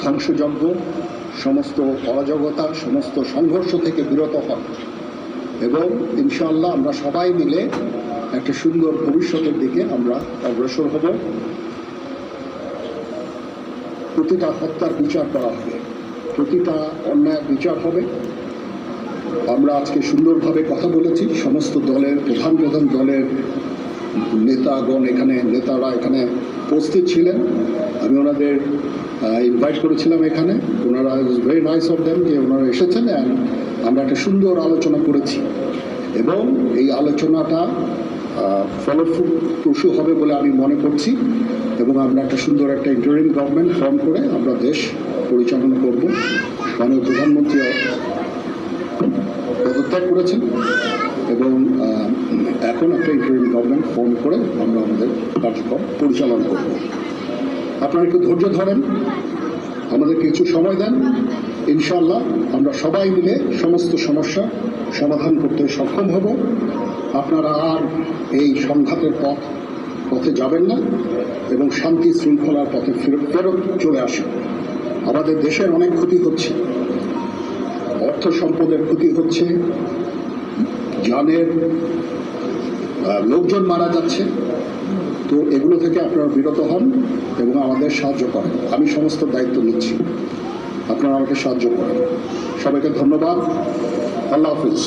ধ্বংসযজ্ঞ, সমস্ত অরাজকতা, সমস্ত সংঘর্ষ থেকে বিরত হন এবং ইনশাআল্লাহ আমরা সবাই মিলে একটা সুন্দর ভবিষ্যতের দিকে আমরা অগ্রসর হব। প্রতিটা হত্যার বিচার করা হবে, প্রতিটা অন্যায় বিচার হবে। আমরা আজকে সুন্দরভাবে কথা বলেছি, সমস্ত দলের প্রধান দলের নেতারা এখানে উপস্থিত ছিলেন। আমি ওনাদের ইনভাইট করেছিলাম এখানে, ওনারা ভেরি নাইস অফ দেম যে ওনারা এসেছেন অ্যান্ড আমরা একটা সুন্দর আলোচনা করেছি এবং এই আলোচনাটা ফলপ্রসূ হবে বলে আমি মনে করছি এবং আমরা একটা সুন্দর একটা ইন্টারিম গভর্নমেন্ট ফর্ম করে আমরা দেশ পরিচালনা করব। মাননীয় প্রধানমন্ত্রী পদত্যাগ করেছেন এবং এখন একটা ইন্টারিম গভর্নমেন্ট ফর্ম করে আমরা আমাদের কার্যক্রম পরিচালনা করব। আপনারা একটু ধৈর্য ধরেন, আমাদের কিছু সময় দেন, ইনশাআল্লাহ আমরা সবাই মিলে সমস্ত সমস্যা সমাধান করতে সক্ষম হব। আপনারা আর এই সংঘাতের পথে যাবেন না এবং শান্তি শৃঙ্খলার পথে ফেরত চলে আসেন। আমাদের দেশের অনেক ক্ষতি হচ্ছে, অর্থ সম্পদের ক্ষতি হচ্ছে, জানের লোকজন মারা যাচ্ছে। তো এগুলো থেকে আপনারা বিরত হন এবং আমাদের সাহায্য করেন। আমি সমস্ত দায়িত্ব নিচ্ছি, আপনারা আমাকে সাহায্য করেন। সবাইকে ধন্যবাদ। আল্লাহ হাফিজ।